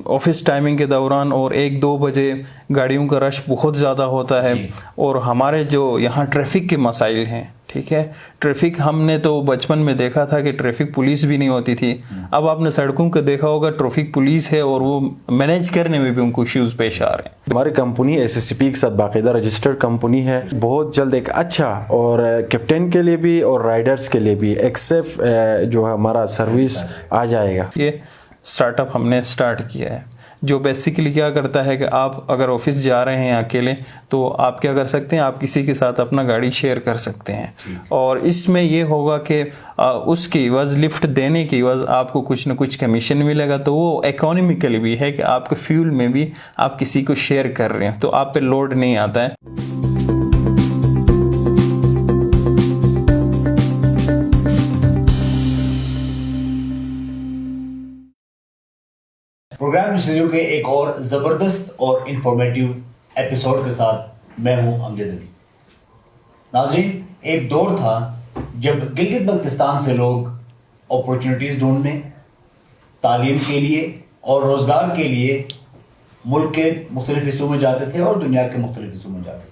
Office timing के दौरान और 1-2 बजे गाड़ियों का रश बहुत ज़्यादा होता है। और हमारे जो यहाँ ट्रैफिक के मसाइल हैं, ठीक है, ट्रैफिक हमने तो बचपन में देखा था कि ट्रैफिक पुलिस भी नहीं होती थी। अब आपने सड़कों को देखा होगा, ट्रैफिक पुलिस है और वो मैनेज करने में भी उनको इश्यूज पेश आ रहे हैं। हमारी कंपनी एसएससीपी के साथ बाकायदा रजिस्टर्ड कंपनी है। बहुत जल्द एक अच्छा और कैप्टन के लिए भी और राइडर्स के लिए भी एक सेफ जो हमारा सर्विस आ जाएगा। ये स्टार्टअप हमने स्टार्ट किया है जो बेसिकली क्या करता है कि आप अगर ऑफिस जा रहे हैं अकेले तो आप क्या कर सकते हैं, आप किसी के साथ अपना गाड़ी शेयर कर सकते हैं। और इसमें ये होगा कि उसकी एवज, लिफ्ट देने की एवज आपको कुछ न कुछ कमीशन मिलेगा। तो वो इकोनॉमिकली भी है कि आपके फ्यूल में भी आप किसी को शेयर कर रहे हैं, तो आप पे लोड नहीं आता है। प्रोग्राम स्टूडियो के एक और ज़बरदस्त और इंफॉर्मेटिव एपिसोड के साथ मैं हूं अमजद अली। नाज़रीन, एक दौर था जब गिलगित बल्तिस्तान से लोग अपॉर्चुनिटीज़ ढूंढने, तालीम के लिए और रोज़गार के लिए मुल्क के मुख्तलिफ हिस्सों में जाते थे और दुनिया के मुख्तलिफ हिस्सों में जाते थे।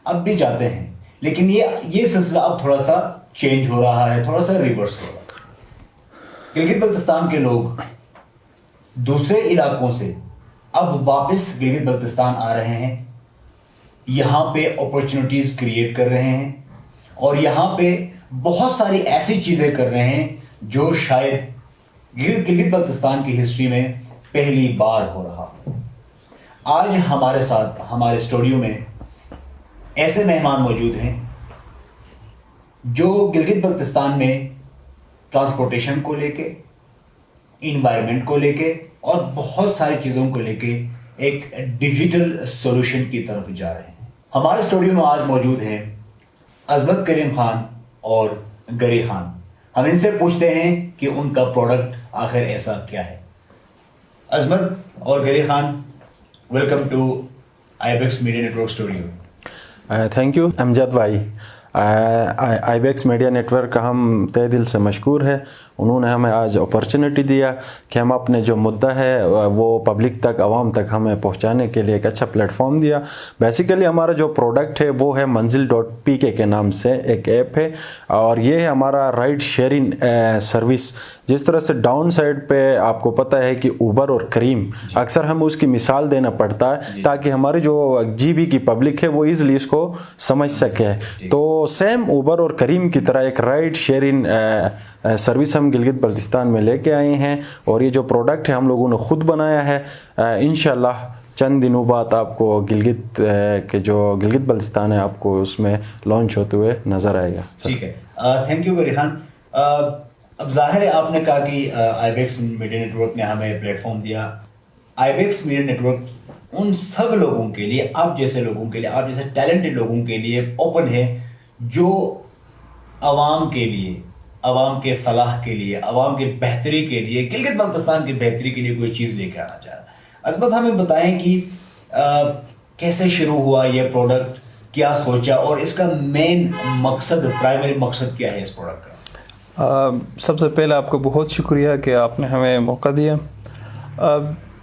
अब भी जाते हैं, लेकिन ये सिलसिला अब थोड़ा सा चेंज हो रहा है, थोड़ा सा रिवर्स हो रहा है। गिलगित बल्तिस्तान के लोग दूसरे इलाकों से अब वापस गिलगित बल्तिस्तान आ रहे हैं, यहाँ पे अपॉर्चुनिटीज़ क्रिएट कर रहे हैं और यहाँ पे बहुत सारी ऐसी चीज़ें कर रहे हैं जो शायद गिलगित बल्तिस्तान की हिस्ट्री में पहली बार हो रहा। आज हमारे साथ हमारे स्टूडियो में ऐसे मेहमान मौजूद हैं जो गिलगित बल्तिस्तान में ट्रांसपोर्टेशन को लेके, इन्वायरमेंट को लेके और बहुत सारी चीज़ों को लेके एक डिजिटल सॉल्यूशन की तरफ जा रहे हैं। हमारे स्टूडियो में आज मौजूद हैं अजमत करीम खान और गरी खान। हम इनसे पूछते हैं कि उनका प्रोडक्ट आखिर ऐसा क्या है। अजमत और गरी Khan, welcome to Ibex media network studio. Thank you Amjad भाई। आईबेक्स मीडिया नेटवर्क का हम तहे दिल से मशकूर है। उन्होंने हमें आज अपॉर्चुनिटी दिया कि हम अपने जो मुद्दा है वो पब्लिक तक, आवाम तक हमें पहुंचाने के लिए एक अच्छा प्लेटफॉर्म दिया। बेसिकली हमारा जो प्रोडक्ट है वो है मंजिल.pk के नाम से एक ऐप है और ये है हमारा राइड शेयरिंग सर्विस। जिस तरह से डाउन साइड पे आपको पता है कि उबर और करीम, अक्सर हम उसकी मिसाल देना पड़ता है ताकि हमारी जो जीबी की पब्लिक है वो ईज़िली इसको समझ सके। तो सेम उबर और करीम की तरह एक राइड शेयरिंग सर्विस हम गिलगित बल्तिस्तान में लेके आए हैं और ये जो प्रोडक्ट है हम लोगों ने खुद बनाया है। इंशाल्लाह चंद दिनों बाद आपको गिलगित के जो गिलगित बल्तिस्तान है आपको उसमें लॉन्च होते हुए नज़र आएगा। ठीक है, थैंक यू गरी खान। अब जाहिर है आपने कहा कि आईबेक्स मीडिया नेटवर्क ने हमें प्लेटफॉर्म दिया। आईबेक्स मीडिया नेटवर्क उन सब लोगों के लिए, आप जैसे लोगों के लिए, आप जैसे टैलेंटेड लोगों के लिए ओपन है जो आवाम के लिए, आवाम के फलाह के लिए, आवाम के बेहतरी के लिए, गिलगित बल्तिस्तान की बेहतरी के लिए कोई चीज़ लेकर आना चाह रहा है। अजमत, हमें बताएं कि कैसे शुरू हुआ ये प्रोडक्ट, क्या सोचा और इसका मेन मकसद, प्राइमरी मकसद क्या है इस प्रोडक्ट का? सबसे पहले आपको बहुत शुक्रिया कि आपने हमें मौका दिया।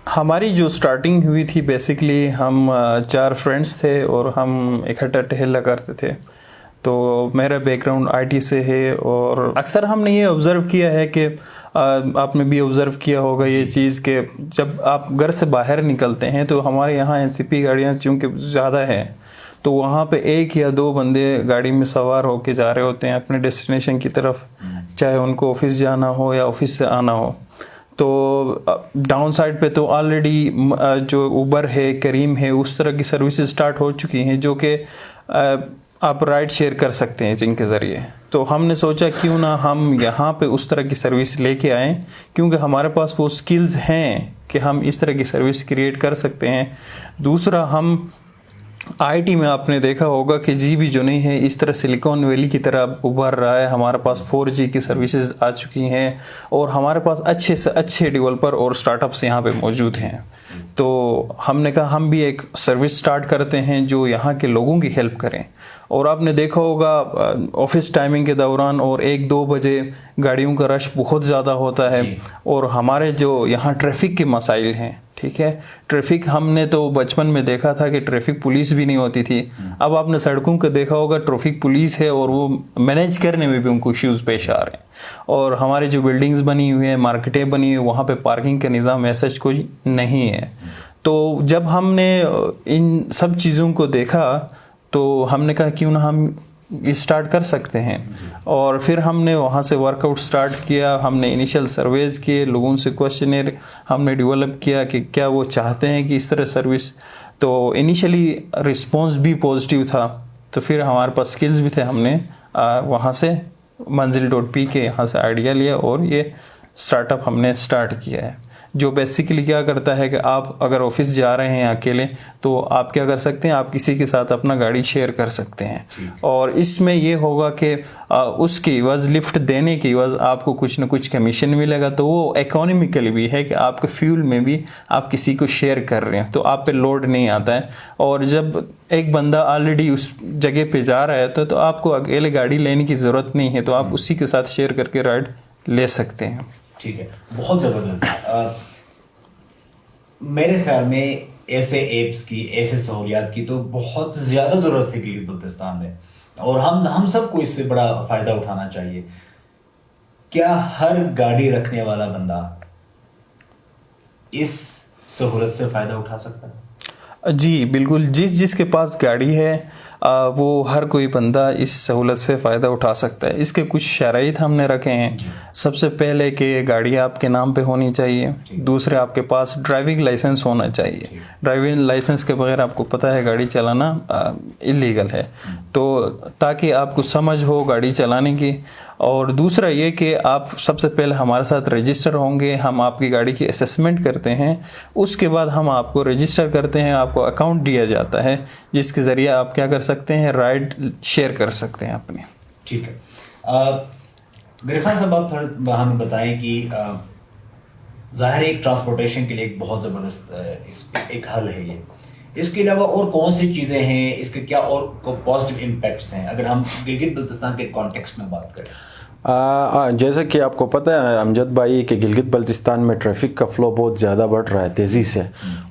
हमारी जो स्टार्टिंग हुई थी, बेसिकली हम 4 फ्रेंड्स थे और हम इकट्ठा टहला करते थे। तो मेरा बैकग्राउंड आईटी से है और अक्सर हमने ये ऑब्ज़र्व किया है कि आपने भी ऑब्ज़र्व किया होगा ये चीज़ कि जब आप घर से बाहर निकलते हैं तो हमारे यहाँ एनसीपी गाड़ियाँ चूँकि ज़्यादा हैं तो वहाँ पे 1 या 2 बंदे गाड़ी में सवार होके जा रहे होते हैं अपने डेस्टिनेशन की तरफ, चाहे उनको ऑफिस जाना हो या ऑफिस से आना हो। तो डाउन साइड पे तो ऑलरेडी जो उबर है, करीम है, उस तरह की सर्विसेज स्टार्ट हो चुकी हैं जो कि आप राइड शेयर कर सकते हैं जिनके ज़रिए। तो हमने सोचा क्यों ना हम यहाँ पे उस तरह की सर्विस लेके आएँ, क्योंकि हमारे पास वो स्किल्स हैं कि हम इस तरह की सर्विस क्रिएट कर सकते हैं। दूसरा, हम आईटी में आपने देखा होगा कि जीबी जो नहीं है इस तरह सिलिकॉन वैली की तरह उभर रहा है। हमारे पास 4G की सर्विसेज आ चुकी हैं और हमारे पास अच्छे से अच्छे डेवलपर और स्टार्टअप्स यहाँ पे मौजूद हैं। तो हमने कहा हम भी एक सर्विस स्टार्ट करते हैं जो यहाँ के लोगों की हेल्प करें और आपने देखा होगा ऑफिस टाइमिंग के दौरान और 1-2 बजे गाड़ियों का रश बहुत ज़्यादा होता है। और हमारे जो यहाँ ट्रैफिक के मसाइल हैं, ठीक है, ट्रैफिक हमने तो बचपन में देखा था कि ट्रैफिक पुलिस भी नहीं होती थी। अब आपने सड़कों को देखा होगा, ट्रैफिक पुलिस है और वो मैनेज करने में भी उनको इश्यूज़ पेश आ रहे हैं। और हमारे जो बिल्डिंग्स बनी हुई हैं, मार्केटें बनी हुई, वहाँ पे पार्किंग का निज़ाम ऐसा कोई नहीं है। तो जब हमने इन सब चीज़ों को देखा तो हमने कहा क्यों ना हम स्टार्ट कर सकते हैं। और फिर हमने वहाँ से वर्कआउट स्टार्ट किया। हमने इनिशियल सर्वेज किए, लोगों से क्वेश्चनर हमने डेवलप किया कि क्या वो चाहते हैं कि इस तरह सर्विस। तो इनिशियली रिस्पांस भी पॉजिटिव था। तो फिर हमारे पास स्किल्स भी थे, हमने वहाँ से मंजिल.p के यहाँ से आइडिया लिया और ये स्टार्टअप हमने स्टार्ट किया है, जो बेसिकली क्या करता है कि आप अगर ऑफिस जा रहे हैं अकेले तो आप क्या कर सकते हैं, आप किसी के साथ अपना गाड़ी शेयर कर सकते हैं। और इसमें ये होगा कि उसकी एवज, लिफ्ट देने की एवज आपको कुछ ना कुछ कमीशन मिलेगा। तो वो इकोनॉमिकली भी है कि आपके फ्यूल में भी आप किसी को शेयर कर रहे हैं, तो आप पे लोड नहीं आता है। और जब एक बंदा ऑलरेडी उस जगह पे जा रहा है तो आपको अकेले गाड़ी लेने की ज़रूरत नहीं है, तो आप उसी के साथ शेयर करके राइड ले सकते हैं। ठीक है, बहुत ज़बरदस्त। मेरे ख्याल में ऐसे एप्स की, ऐसे सहूलियात की तो बहुत ज़्यादा ज़रूरत है गिलगित बल्तिस्तान में, और हम सबको इससे बड़ा फ़ायदा उठाना चाहिए। क्या हर गाड़ी रखने वाला बंदा इस सहूलत से फ़ायदा उठा सकता है? जी बिल्कुल, जिसके पास गाड़ी है वो हर कोई बंदा इस सहूलत से फ़ायदा उठा सकता है। इसके कुछ शराइत हमने रखे हैं। सबसे पहले कि गाड़ी आपके नाम पे होनी चाहिए। दूसरे, आपके पास ड्राइविंग लाइसेंस होना चाहिए। ड्राइविंग लाइसेंस के बगैर आपको पता है गाड़ी चलाना इलीगल है, तो ताकि आपको समझ हो गाड़ी चलाने की। और दूसरा ये कि आप सबसे पहले हमारे साथ रजिस्टर होंगे, हम आपकी गाड़ी की असेसमेंट करते हैं, उसके बाद हम आपको रजिस्टर करते हैं, आपको अकाउंट दिया जाता है जिसके ज़रिए आप क्या कर सकते हैं, राइड शेयर कर सकते हैं अपने। ठीक है, मेरे ख्याल साहब आप थोड़ा हमें बताएं कि ज़ाहिर है एक ट्रांसपोर्टेशन के लिए एक बहुत ज़बरदस्त एक हल है ये। इसके अलावा और कौन सी चीज़ें हैं, इसके क्या और पॉजिटिव इम्पैक्ट्स हैं अगर हम गिलगित बल्तिस्तान के कॉन्टेक्स्ट में बात करें? जैसे कि आपको पता है अमजद भाई कि गिलगित बल्तिस्तान में ट्रैफिक का फ़्लो बहुत ज़्यादा बढ़ रहा है तेज़ी से,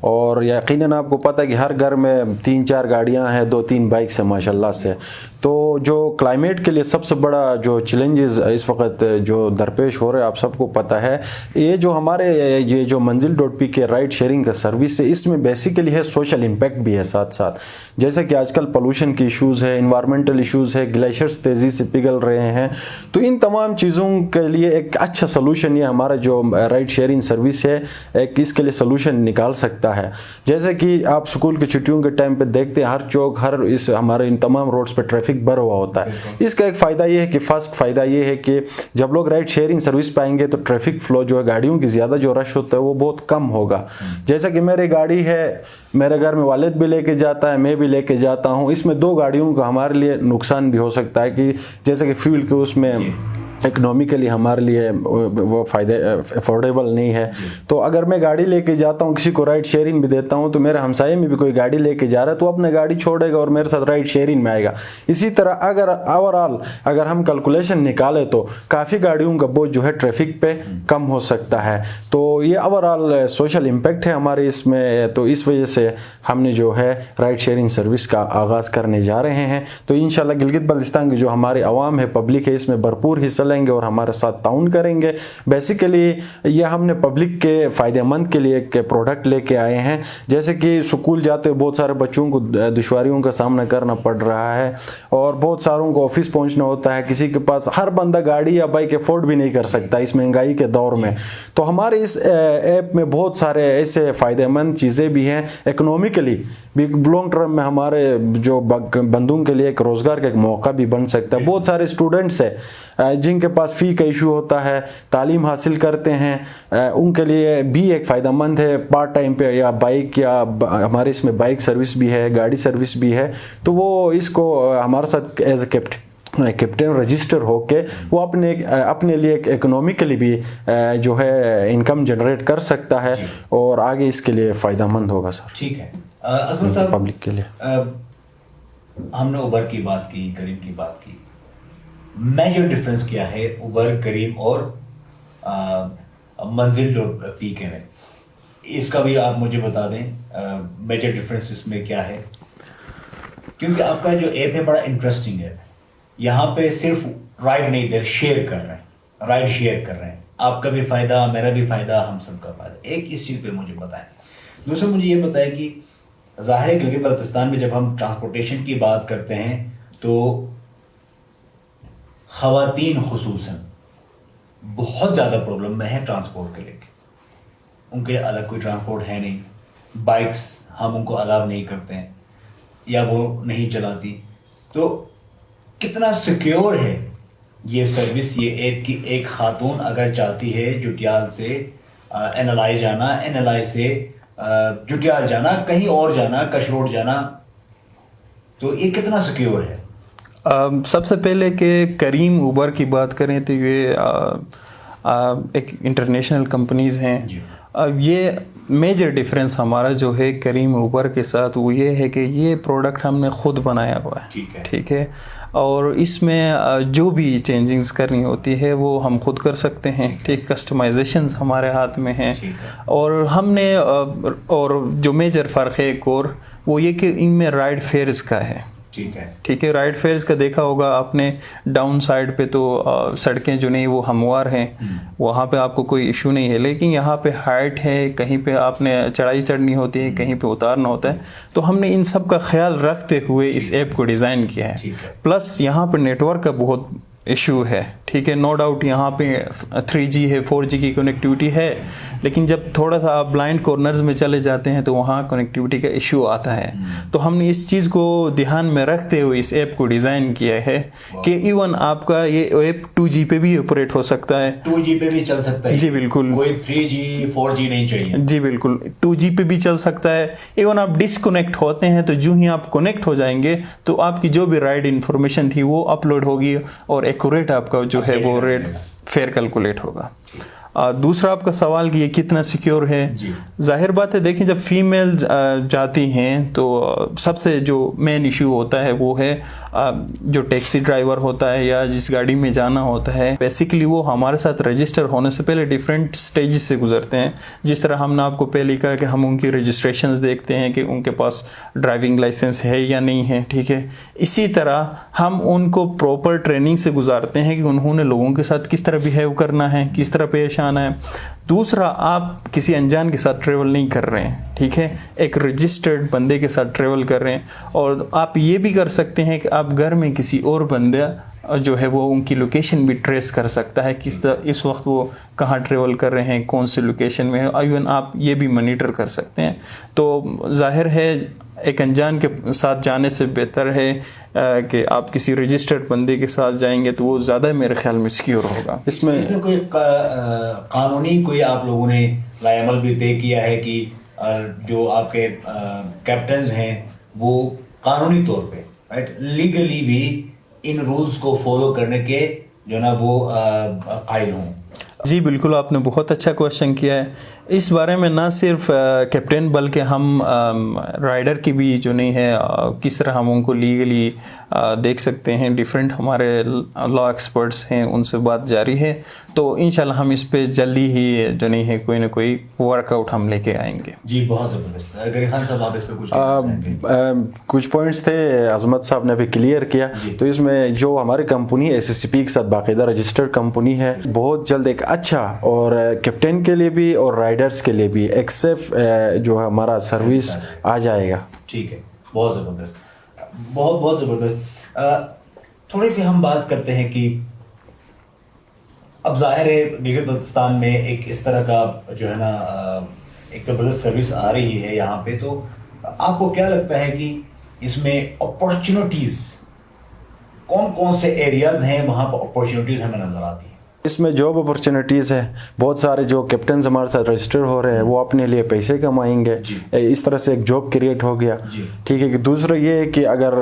और यकीनन आपको पता है कि हर घर में 3-4 गाड़ियां हैं, 2-3 बाइक्स हैं माशाल्लाह से। तो जो क्लाइमेट के लिए सबसे बड़ा जो चैलेंजेस इस वक्त जो दरपेश हो रहे हैं आप सबको पता है, ये जो हमारे ये जो मंजिल.p के राइड शेयरिंग का सर्विस है, इसमें बेसिकली है सोशल इम्पैक्ट भी है साथ साथ। जैसे कि आजकल पोल्यूशन की इश्यूज़ है, इन्वायरमेंटल इश्यूज़ है, ग्लेशियर्स तेज़ी से पिघल रहे हैं, तो इन तमाम चीज़ों के लिए एक अच्छा सोल्यूशन ये हमारा जो राइड शेयरिंग सर्विस है एक इसके लिए सोल्यूशन निकाल सकता है। जैसे कि आप स्कूल की छुट्टियों के टाइम पे देखते हैं हर चौक, हर इस हमारे इन तमाम रोड्स पे ट्रैफिक भरा हुआ होता है। इसका एक फ़ायदा ये है कि फर्स्ट फ़ायदा ये है कि जब लोग राइड शेयरिंग सर्विस पाएंगे तो ट्रैफिक फ्लो जो है, गाड़ियों की ज़्यादा जो रश होता है वो बहुत कम होगा। जैसे कि मेरी गाड़ी है, मेरे घर में वालिद भी लेके जाता है, मैं भी लेके जाता हूँ, इसमें 2 गाड़ियों का हमारे लिए नुकसान भी हो सकता है कि जैसे कि फ्यूल के उसमें इकोनॉमिकली हमारे लिए वो फ़ायदे अफोर्डेबल नहीं है। तो अगर मैं गाड़ी लेके जाता हूँ, किसी को राइड शेयरिंग भी देता हूँ, तो मेरे हमसाये में भी कोई गाड़ी लेके जा रहा है तो अपने गाड़ी छोड़ेगा और मेरे साथ राइड शेयरिंग में आएगा। इसी तरह अगर ओवरऑल अगर हम कैलकुलेशन निकालें तो काफ़ी गाड़ियों का बोझ जो है ट्रैफिक पे कम हो सकता है। तो ये ओवरऑल सोशल इम्पैक्ट है हमारे इसमें। तो इस वजह से हमने जो है राइड शेयरिंग सर्विस का आगाज़ करने जा रहे हैं। तो इंशाल्लाह गिलगित बल्तिस्तान की जो हमारे अवाम है, पब्लिक है, इसमें भरपूर हिस्सा लेंगे और हमारे साथ ताउन करेंगे। बेसिकली ये हमने पब्लिक के फ़ायदेमंद के लिए एक प्रोडक्ट लेके आए हैं। जैसे कि स्कूल जाते हुए बहुत सारे बच्चों को दुश्वारियों का सामना करना पड़ रहा है और बहुत सारों को ऑफिस पहुंचना होता है, किसी के पास हर बंदा गाड़ी या बाइक अफोर्ड भी नहीं कर सकता इस महंगाई के दौर में। तो हमारे इस ऐप में बहुत सारे ऐसे फ़ायदेमंद चीज़ें भी हैं, इकोनॉमिकली भी लॉन्ग टर्म में हमारे जो बंदों के लिए एक रोज़गार का एक मौका भी बन सकता है। बहुत सारे स्टूडेंट्स हैं जिनके पास फ़ी का इशू होता है, तालीम हासिल करते हैं, उनके लिए भी एक फ़ायदेमंद है पार्ट टाइम पे, या बाइक या हमारे इसमें बाइक सर्विस भी है, गाड़ी सर्विस भी है। तो वो इसको हमारे साथ एज ए कैप्टन रजिस्टर होके वो अपने लिए इकोनॉमिकली भी जो है इनकम जनरेट कर सकता है और आगे इसके लिए फ़ायदेमंद होगा सर। ठीक है अजमल साहब, पब्लिक के लिए हमने उबर की बात की, करीम की बात की, मेजर डिफरेंस क्या है उबर, करीम और मंजिल पीके में? इसका भी आप मुझे बता दें मेजर डिफरेंस इसमें क्या है, क्योंकि आपका जो ऐप है बड़ा इंटरेस्टिंग है। यहाँ पे सिर्फ राइड नहीं दे, शेयर कर रहे हैं, राइड शेयर कर रहे हैं, आपका भी फ़ायदा, मेरा भी फ़ायदा, हम सबका फ़ायदा। एक इस चीज़ पे मुझे बताएं। दूसरा मुझे ये बताएं कि ज़ाहिर है गिलगित बल्तिस्तान में जब हम ट्रांसपोर्टेशन की बात करते हैं तो ख़वातीन खुसूसन बहुत ज़्यादा प्रॉब्लम में है ट्रांसपोर्ट के लेके। उनके लिए अलग कोई ट्रांसपोर्ट है नहीं, बाइक्स हम उनको अलाउ नहीं करते हैं या वो नहीं चलाती। तो कितना सिक्योर है ये सर्विस, ये ऐप की एक खातून अगर चाहती है जुटियाल से एनालाई जाना, एनालाई से जुटियाल जाना, कहीं और जाना, कशरोड जाना, तो ये कितना सिक्योर है? सबसे पहले कि करीम उबर की बात करें तो ये एक इंटरनेशनल कंपनीज़ हैं। अब ये मेजर डिफरेंस हमारा जो है करीम उबर के साथ वो ये है कि ये प्रोडक्ट हमने खुद बनाया हुआ है, ठीक है, और इसमें जो भी चेंजिंग्स करनी होती है वो हम खुद कर सकते हैं, ठीक, कस्टमाइजेशंस हमारे हाथ में हैं। और हमने और जो मेजर फ़र्क है एक और वो ये कि इनमें राइड फेयर्स का है, ठीक है, राइड फेयर्स का देखा होगा आपने। डाउन साइड पे तो सड़कें जो नहीं वो हमवार हैं, वहाँ पे आपको कोई इशू नहीं है, लेकिन यहाँ पे हाइट है, कहीं पे आपने चढ़ाई चढ़नी होती है, कहीं पे उतारना होता है। तो हमने इन सब का ख्याल रखते हुए इस ऐप को डिज़ाइन किया है। प्लस यहाँ पे नेटवर्क का बहुत इशू है, ठीक है, नो डाउट यहाँ पे 3G है, 4G की कनेक्टिविटी है, लेकिन जब थोड़ा सा आप ब्लाइंड कॉर्नर्स में चले जाते हैं तो वहाँ कनेक्टिविटी का इशू आता है। तो हमने इस चीज़ को ध्यान में रखते हुए इस ऐप को डिज़ाइन किया है कि इवन आपका ये ऐप 2G पे भी ऑपरेट हो सकता है, 2G पे भी चल सकता है। जी बिल्कुल, कोई 3G 4G नहीं चाहिए। जी बिल्कुल, 2G पे भी चल सकता है। इवन आप डिसकनेक्ट होते हैं तो जो ही आप कनेक्ट हो जाएंगे तो आपकी जो भी राइड इन्फॉर्मेशन थी वो अपलोड होगी और एक्यूरेट आपका जो है वो रेट फेयर कैलकुलेट होगा। दूसरा आपका सवाल कि ये कितना सिक्योर है, जाहिर बात है, देखें जब फीमेल जाती हैं तो सबसे जो मेन इशू होता है वो है जो टैक्सी ड्राइवर होता है या जिस गाड़ी में जाना होता है, बेसिकली वो हमारे साथ रजिस्टर होने से पहले डिफरेंट स्टेजेस से गुजरते हैं। जिस तरह हमने आपको पहले कहा कि हम उनकी रजिस्ट्रेशंस देखते हैं कि उनके पास ड्राइविंग लाइसेंस है या नहीं है, ठीक है। इसी तरह हम उनको प्रॉपर ट्रेनिंग से गुजारते हैं कि उन्होंने लोगों के साथ किस तरह बिहेव करना है, किस तरह पेश आना है। दूसरा, आप किसी अनजान के साथ ट्रेवल नहीं कर रहे हैं, ठीक है, एक रजिस्टर्ड बंदे के साथ ट्रेवल कर रहे हैं। और आप ये भी कर सकते हैं कि आप घर में किसी और बंदा जो है वो उनकी लोकेशन भी ट्रेस कर सकता है, किस तरह इस वक्त वो कहाँ ट्रेवल कर रहे हैं, कौन सी लोकेशन में है, इवन आप ये भी मॉनिटर कर सकते हैं। तो जाहिर है एक अनजान के साथ जाने से बेहतर है कि आप किसी रजिस्टर्ड बंदे के साथ जाएंगे तो वो ज़्यादा मेरे ख्याल में सिक्योर होगा। इसमें कोई कानूनी कोई आप लोगों ने लाएमल भी तय किया है कि जो आपके कैप्टन्स हैं वो कानूनी तौर पे, राइट, लीगली भी इन रूल्स को फॉलो करने के जो ना वो कायल हों? जी बिल्कुल, आपने बहुत अच्छा क्वेश्चन किया है। इस बारे में ना सिर्फ कैप्टन बल्कि हम राइडर की भी जो नहीं है किस तरह हम उनको लीगली देख सकते हैं, डिफरेंट हमारे लॉ एक्सपर्ट्स हैं उनसे बात जारी है। तो इंशाल्लाह हम इस पे जल्दी ही जो नहीं है कोई ना कोई वर्कआउट हम लेके आएंगे। जी बहुत ज़बरदस्त। गरीब खान साहब आप इस पे कुछ पॉइंट्स थे अजमत साहब ने भी क्लियर किया। तो इसमें जो हमारी कंपनी SSCP के साथ बाकायदा रजिस्टर्ड कंपनी है, बहुत जल्द एक अच्छा और कैप्टन के लिए भी और राइडर्स के लिए भी एक सेफ जो हमारा सर्विस आ जाएगा। ठीक है, बहुत ज़बरदस्त, बहुत बहुत ज़बरदस्त। थोड़ी सी हम बात करते हैं कि अब जाहिर है गिलगित बल्तिस्तान में एक इस तरह का जो है ना एक ज़बरदस्त सर्विस आ रही है यहाँ पे, तो आपको क्या लगता है कि इसमें अपॉर्चुनिटीज़ कौन कौन से एरियाज़ हैं वहाँ पर अपॉर्चुनिटीज़ हमें नज़र आती हैं? इसमें जॉब अपॉर्चुनिटीज़ है, बहुत सारे जो कैप्टन हमारे साथ रजिस्टर हो रहे हैं वो अपने लिए पैसे कमाएंगे, इस तरह से एक जॉब क्रिएट हो गया। ठीक है कि दूसरा ये है कि अगर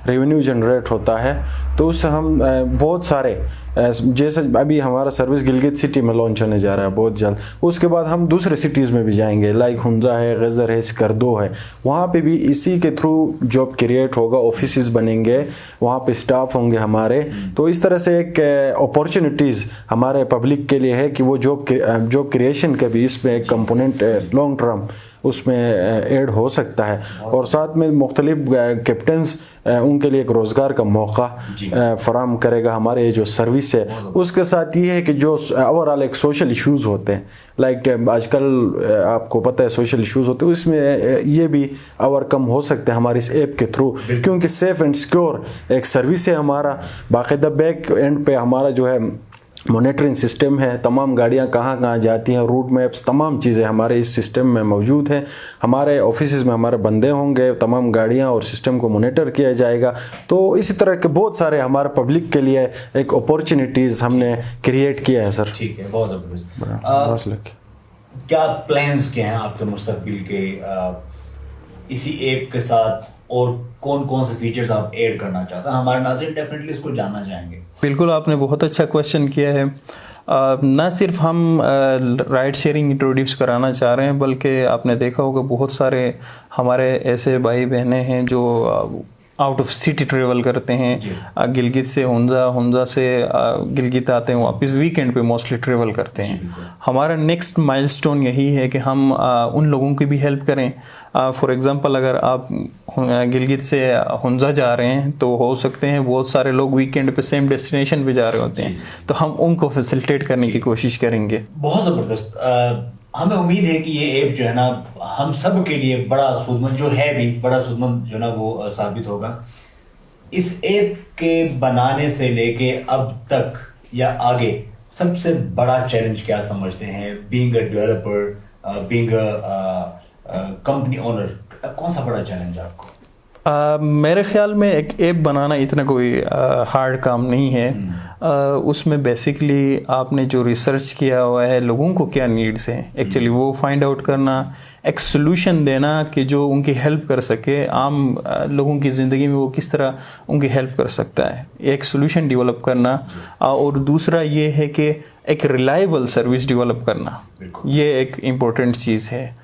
रेवेन्यू जनरेट होता है तो उससे हम बहुत सारे जैसे अभी हमारा सर्विस गिलगित सिटी में लॉन्च होने जा रहा है बहुत जल्द, उसके बाद हम दूसरे सिटीज़ में भी जाएंगे, लाइक हुंजा है, गज़र है, स्कर्दो है, वहाँ पे भी इसी के थ्रू जॉब क्रिएट होगा, ऑफिसेज बनेंगे, वहाँ पे स्टाफ होंगे हमारे। तो इस तरह से एक अपॉर्चुनिटीज़ हमारे पब्लिक के लिए है कि वो जॉब क्रिएशन का भी इसमें एक कंपोनेंट लॉन्ग टर्म उसमें ऐड हो सकता है। और साथ में मुख्तलिफ कैप्टन्स उनके लिए एक रोज़गार का मौका फराम करेगा हमारे ये जो सर्विस है। उसके साथ ये है कि जो ओवरऑल एक सोशल इश्यूज़ होते हैं, लाइक आजकल आपको पता है सोशल इश्यूज़ होते हैं, उसमें ये भी ओवरकम हो सकते हैं हमारे इस ऐप के थ्रू, क्योंकि सेफ़ एंड सिक्योर एक सर्विस है हमारा। बाकायदा बैक एंड पे हमारा जो है मॉनिटरिंग सिस्टम है, तमाम गाड़ियाँ कहाँ कहाँ जाती हैं, रूट मैप्स, तमाम चीज़ें हमारे इस सिस्टम में मौजूद हैं। हमारे ऑफिस में हमारे बंदे होंगे, तमाम गाड़ियाँ और सिस्टम को मॉनिटर किया जाएगा। तो इसी तरह के बहुत सारे हमारे पब्लिक के लिए एक अपॉर्चुनिटीज़ हमने क्रिएट किया है सर। ठीक है, बहुत ज़बरदस्त। क्या प्लान्स क्या हैं आपके मुस्तकबिल के इसी ऐप के साथ, और कौन कौन से फीचर्स आप ऐड करना चाहते हैं? हमारे नाज़रीन डेफिनेटली इसको जानना चाहेंगे। बिल्कुल, आपने बहुत अच्छा क्वेश्चन किया है। ना सिर्फ हम राइड शेयरिंग इंट्रोड्यूस कराना चाह रहे हैं, बल्कि आपने देखा होगा बहुत सारे हमारे ऐसे भाई बहनें हैं जो आउट ऑफ सिटी ट्रेवल करते हैं, गिलगित से हुंजा, हुंजा से गिलगित आते हैं, वापस वीकेंड पे मोस्टली ट्रेवल करते हैं। हमारा नेक्स्ट माइलस्टोन यही है कि हम उन लोगों की भी हेल्प करें। फॉर एग्जांपल, अगर आप गिलगित से हुंजा जा रहे हैं तो हो सकते हैं बहुत सारे लोग वीकेंड पे सेम डेस्टिनेशन पे जा रहे होते हैं, तो हम उनको फैसिलिटेट करने की कोशिश करेंगे। बहुत ज़बरदस्त। हमें उम्मीद है कि ये ऐप जो है ना हम सब के लिए बड़ा सूदमंद, जो है भी बड़ा सूदमंद जो ना वो साबित होगा। इस ऐप के बनाने से लेके अब तक या आगे सबसे बड़ा चैलेंज क्या समझते हैं? Being a developer, being a company owner, कौन सा बड़ा चैलेंज है आपको? मेरे ख्याल में एक ऐप बनाना इतना कोई हार्ड काम नहीं है। उसमें बेसिकली आपने जो रिसर्च किया हुआ है, लोगों को क्या नीड्स हैं एक्चुअली वो फाइंड आउट करना, एक सोल्यूशन देना कि जो उनकी हेल्प कर सके, आम लोगों की ज़िंदगी में वो किस तरह उनकी हेल्प कर सकता है, एक सोल्यूशन डेवलप करना। और दूसरा ये है कि एक रिलायबल सर्विस डेवलप करना, ये एक इम्पोर्टेंट चीज़ है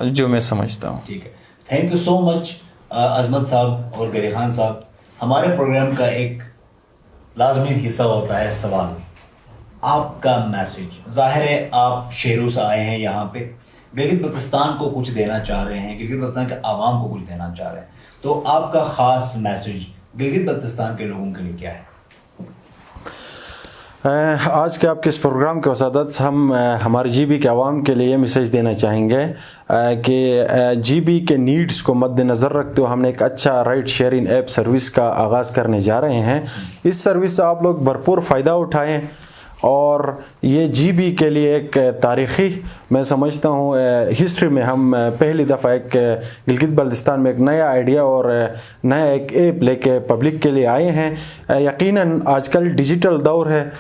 जो मैं समझता हूँ। ठीक है, थैंक यू सो मच अजमत साहब और गरी खान साहब। हमारे प्रोग्राम का एक लाजमी हिस्सा होता है सवाल। आपका मैसेज, जाहिर है आप शहरों से आए हैं यहाँ पे, गिलगित बल्तिस्तान को कुछ देना चाह रहे हैं, गिलगित बल्तिस्तान के आवाम को कुछ देना चाह रहे हैं, तो आपका ख़ास मैसेज गिलगित बल्तिस्तान के लोगों के लिए क्या है? आज के आपके इस प्रोग्राम के वसादत हम हमारे जीबी के आवाम के लिए मैसेज देना चाहेंगे कि जीबी के नीड्स को मद्देनज़र रखते हुए हमने एक अच्छा राइड शेयरिंग ऐप सर्विस का आगाज़ करने जा रहे हैं। इस सर्विस से आप लोग भरपूर फ़ायदा उठाएं और ये जीबी के लिए एक तारीख़ी, मैं समझता हूँ हिस्ट्री में हम पहली दफ़ा एक गिलगित बल्तिस्तान में एक नया आइडिया और नया एक ऐप लेके पब्लिक के लिए आए हैं। यकीनन आजकल डिजिटल दौर है,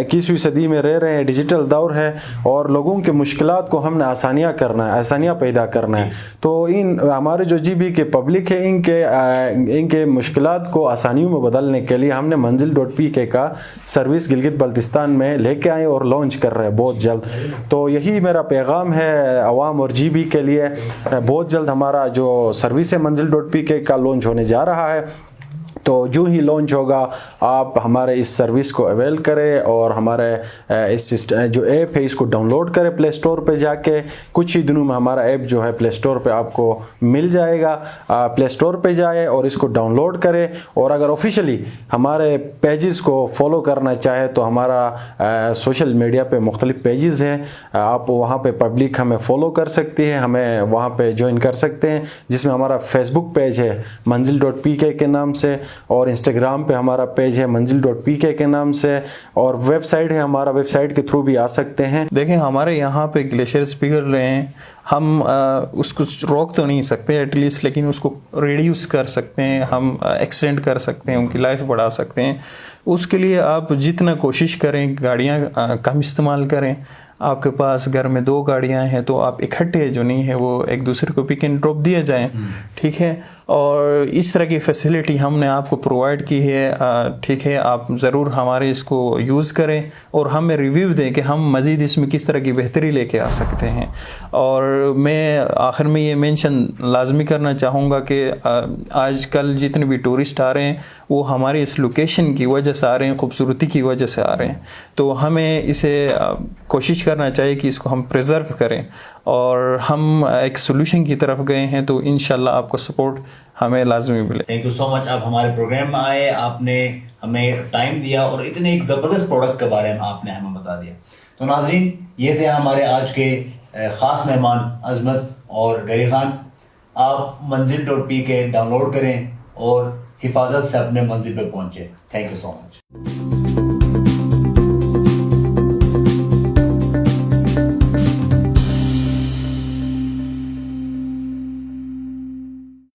21वीं सदी में रह रहे हैं, डिजिटल दौर है और लोगों की मुश्किलात को हमने आसानियाँ करना है, आसानियाँ पैदा करना है। तो इन हमारे जो जीबी के पब्लिक है इनके मुश्किलात को आसानियों में बदलने के लिए हमने मंजिल.pk का सर्विस गिलगित बल्तिस्तान में लेके आए और लॉन्च कर रहे हैं बहुत जल्द। तो यही मेरा पैगाम है आवाम और जीबी के लिए। बहुत जल्द हमारा जो सर्विस है मंजिल.pk का लॉन्च होने जा रहा है, तो जो ही लॉन्च होगा आप हमारे इस सर्विस को अवेल करें और हमारे इस जो ऐप है इसको डाउनलोड करें प्ले स्टोर पे जाके। कुछ ही दिनों में हमारा ऐप जो है प्ले स्टोर पे आपको मिल जाएगा। प्ले स्टोर पे जाए और इसको डाउनलोड करें, और अगर ऑफिशियली हमारे पेजेस को फॉलो करना चाहे तो हमारा सोशल मीडिया पे मुख्तलिफ पेजेस हैं, आप वहाँ पे पब्लिक हमें फॉलो कर सकती है, हमें वहाँ पे ज्वाइन कर सकते हैं, जिसमें हमारा फेसबुक पेज है मंजिल.pk के नाम से, और इंस्टाग्राम पे हमारा पेज है मंजिल.pk के नाम से, और वेबसाइट है हमारा, वेबसाइट के थ्रू भी आ सकते हैं। देखें हमारे यहाँ पे ग्लेशियर्स पिघल रहे हैं, हम उसको रोक तो नहीं सकते एटलीस्ट, लेकिन उसको रिड्यूस कर सकते हैं, हम एक्सटेंड कर सकते हैं, उनकी लाइफ बढ़ा सकते हैं। उसके लिए आप जितना कोशिश करें, गाड़ियाँ कम इस्तेमाल करें। आपके पास घर में 2 गाड़ियां हैं तो आप इकट्ठे जो नहीं है वो एक दूसरे को पिक एंड ड्रॉप दिया जाए, ठीक है। और इस तरह की फैसिलिटी हमने आपको प्रोवाइड की है। ठीक है, आप ज़रूर हमारे इसको यूज़ करें और हमें रिव्यू दें कि हम मज़ीद इसमें किस तरह की बेहतरी लेके आ सकते हैं। और मैं आखिर में ये मेंशन लाजमी करना चाहूँगा कि आजकल जितने भी टूरिस्ट आ रहे हैं वो हमारी इस लोकेशन की वजह से आ रहे हैं, खूबसूरती की वजह से आ रहे हैं। तो हमें इसे कोशिश करना चाहिए कि इसको हम प्रिजर्व करें और हम एक सोल्यूशन की तरफ गए हैं, तो इंशाल्लाह आपको सपोर्ट हमें लाजमी मिले। थैंक यू सो मच, आप हमारे प्रोग्राम में आए, आपने हमें टाइम दिया और इतने एक ज़बरदस्त प्रोडक्ट के बारे में आपने हमें बता दिया। तो नाज़रीन, ये थे हमारे आज के ख़ास मेहमान अजमत और गरी खान। आप मंजिल.pk डाउनलोड करें और हिफाजत से अपने मंजिल पर पहुँचे। Thank you so much.